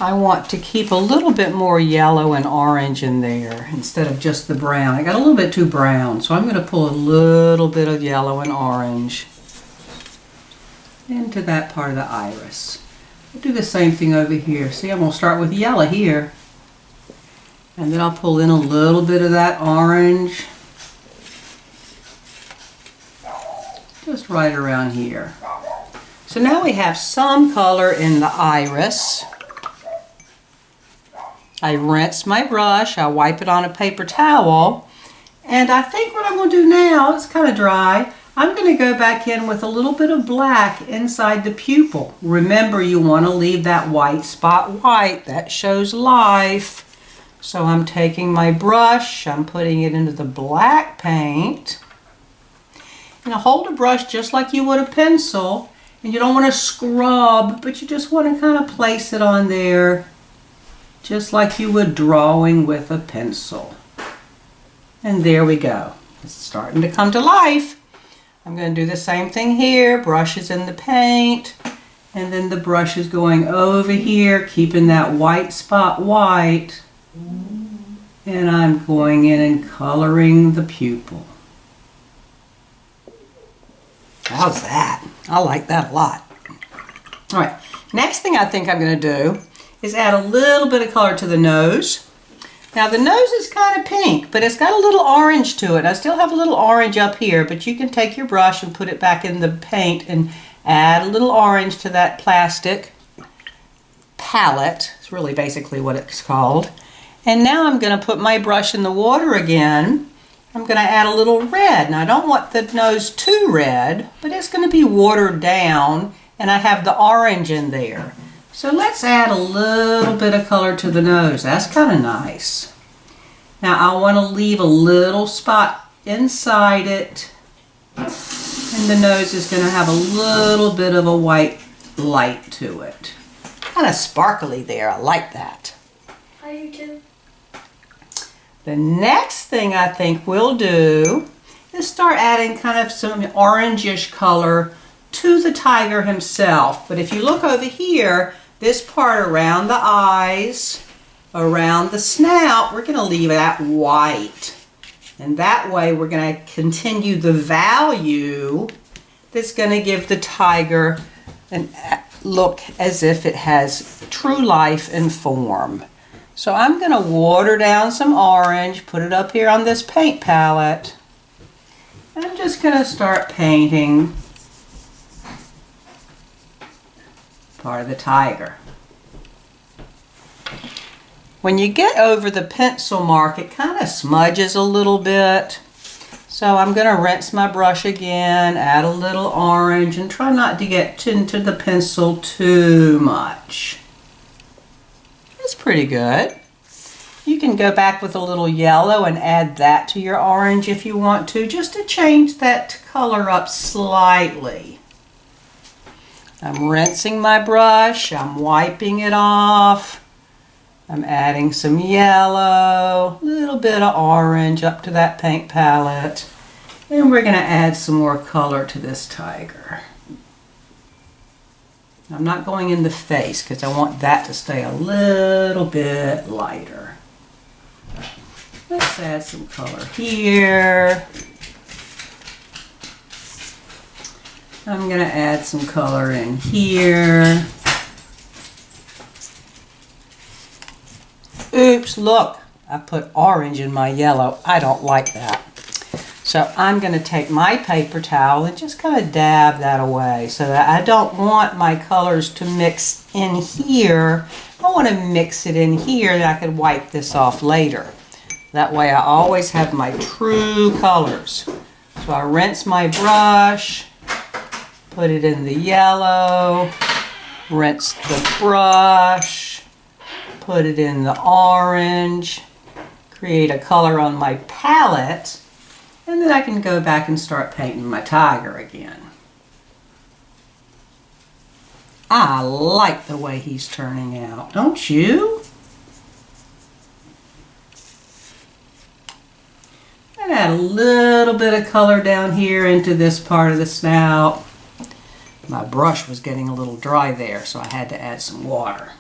I want to keep a little bit more yellow and orange in there instead of just the brown. I got a little bit too brown, so I'm going to pull a little bit of yellow and orange into that part of the iris. I'll do the same thing over here. See, I'm going to start with yellow here. And then I'll pull in a little bit of that orange. Just right around here. So now we have some color in the iris. I rinse my brush, I wipe it on a paper towel, and I think what I'm going to do now, it's kind of dry, I'm going to go back in with a little bit of black inside the pupil. Remember, you want to leave that white spot white, that shows life. So I'm taking my brush, I'm putting it into the black paint, and I hold a brush just like you would a pencil, and you don't want to scrub, but you just want to kind of place it on there just like you would drawing with a pencil. And there we go. It's starting to come to life. I'm going to do the same thing here. Brush is in the paint, and then the brush is going over here, keeping that white spot white, and I'm going in and coloring the pupil. How's that? I like that a lot. All right, next thing I think I'm going to do is add a little bit of color to the nose. Now the nose is kind of pink, but it's got a little orange to it. I still have a little orange up here, but you can take your brush and put it back in the paint and add a little orange to that plastic palette. It's really basically what it's called. And now I'm going to put my brush in the water again. I'm going to add a little red. Now I don't want the nose too red, but it's going to be watered down, and I have the orange in there. So let's add a little bit of color to the nose. That's kind of nice. Now I want to leave a little spot inside it, and the nose is going to have a little bit of a white light to it. Kind of sparkly there. I like that. I do too. The next thing I think we'll do is start adding kind of some orangish color to the tiger himself. But if you look over here, this part around the eyes, around the snout, we're going to leave that white. And that way we're going to continue the value that's going to give the tiger a look as if it has true life and form. So I'm going to water down some orange, put it up here on this paint palette. And I'm just going to start painting part of the tiger. When you get over the pencil mark, it kind of smudges a little bit. So I'm going to rinse my brush again, add a little orange, and try not to get into the pencil too much. It's pretty good. You can go back with a little yellow and add that to your orange if you want to, just to change that color up slightly. I'm rinsing my brush, I'm wiping it off, I'm adding some yellow, a little bit of orange up to that paint palette, and we're going to add some more color to this tiger. I'm not going in the face because I want that to stay a little bit lighter. Let's add some color here. I'm going to add some color in here. Oops, look, I put orange in my yellow. I don't like that. So I'm going to take my paper towel and just kind of dab that away so that I don't want my colors to mix in here. I want to mix it in here and I can wipe this off later. That way I always have my true colors. So I rinse my brush, put it in the yellow, rinse the brush, put it in the orange, create a color on my palette, and then I can go back and start painting my tiger again. I like the way he's turning out, don't you? And add a little bit of color down here into this part of the snout. My brush was getting a little dry there, so I had to add some water.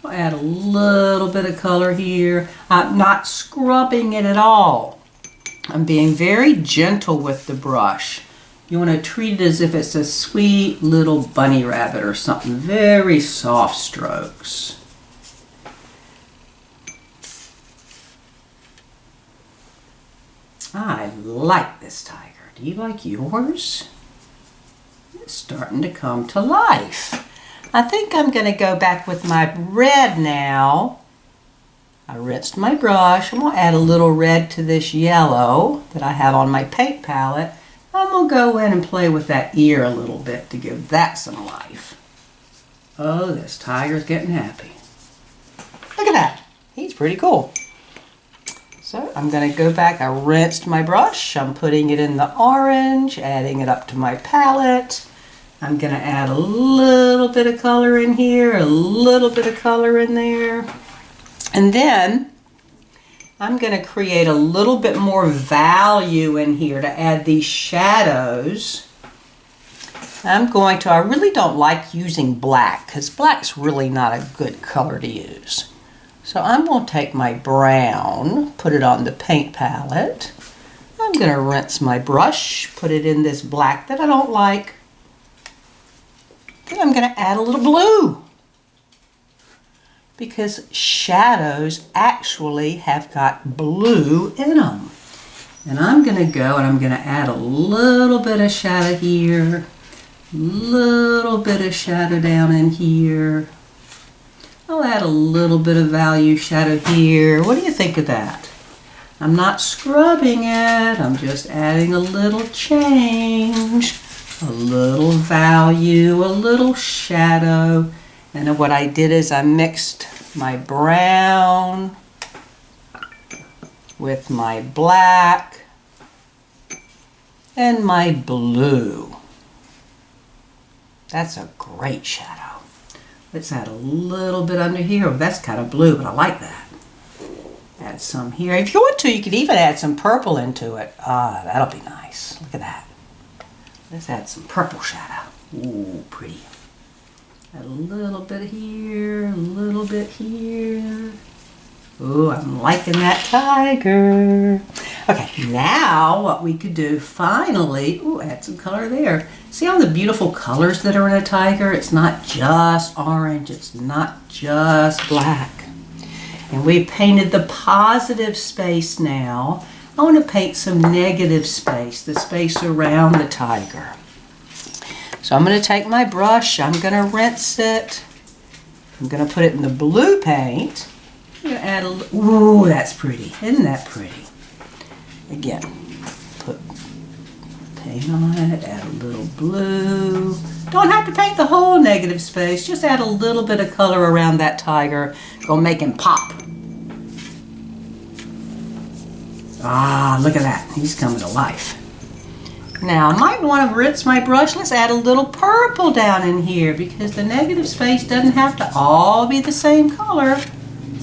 I'll add a little bit of color here. I'm not scrubbing it at all. I'm being very gentle with the brush. You want to treat it as if it's a sweet little bunny rabbit or something. Very soft strokes. I like this tiger. Do you like yours? It's starting to come to life. I think I'm going to go back with my red now. I rinsed my brush. I'm going to add a little red to this yellow that I have on my paint palette. I'm going to go in and play with that ear a little bit to give that some life. Oh, this tiger's getting happy. Look at that. He's pretty cool. So I'm going to go back. I rinsed my brush. I'm putting it in the orange, adding it up to my palette. I'm going to add a little bit of color in here, a little bit of color in there. And then I'm going to create a little bit more value in here to add these shadows. I really don't like using black because black's really not a good color to use. So I'm going to take my brown, put it on the paint palette. I'm going to rinse my brush, put it in this black that I don't like. Then I'm going to add a little blue, because shadows actually have got blue in them. And I'm going to go and I'm going to add a little bit of shadow here, little bit of shadow down in here. I'll add a little bit of value shadow here. What do you think of that? I'm not scrubbing it. I'm just adding a little change, a little value, a little shadow. And what I did is I mixed my brown with my black and my blue. That's a great shadow. Let's add a little bit under here. Oh, that's kind of blue, but I like that. Add some here. If you want to, you could even add some purple into it. Ah, that'll be nice. Look at that. Let's add some purple shadow. Ooh, pretty. Add a little bit here, a little bit here. Ooh, I'm liking that tiger. Okay, now what we could do finally, ooh, add some color there. See all the beautiful colors that are in a tiger? It's not just orange, it's not just black. And we painted the positive space now. I want to paint some negative space, the space around the tiger. So I'm going to take my brush, I'm going to rinse it. I'm going to put it in the blue paint. I'm going to add a little, ooh, that's pretty. Isn't that pretty? Again, put paint on it, add a little blue. Don't have to paint the whole negative space, just add a little bit of color around that tiger. Gonna make him pop. Ah, look at that. He's coming to life. Now, I might want to rinse my brush. Let's add a little purple down in here because the negative space doesn't have to all be the same color.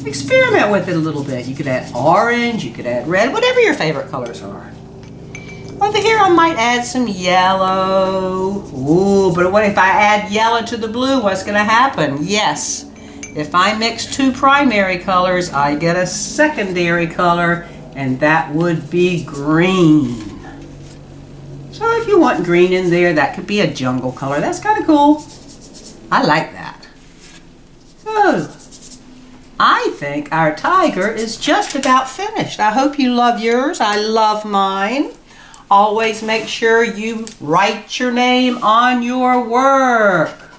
Experiment with it a little bit. You could add orange, you could add red, whatever your favorite colors are. Over here I might add some yellow. Ooh, but what if I add yellow to the blue? What's going to happen? Yes, if I mix two primary colors, I get a secondary color, and that would be green. So if you want green in there, that could be a jungle color. That's kind of cool. I like that. So, I think our tiger is just about finished. I hope you love yours. I love mine. Always make sure you write your name on your work.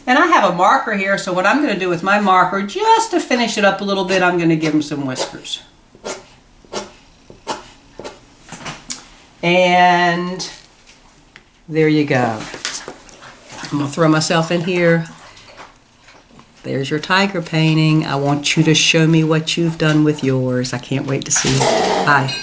And I have a marker here, so what I'm going to do with my marker, just to finish it up a little bit, I'm going to give him some whiskers. And there you go. I'm going to throw myself in here. There's your tiger painting. I want you to show me what you've done with yours. I can't wait to see it. Bye.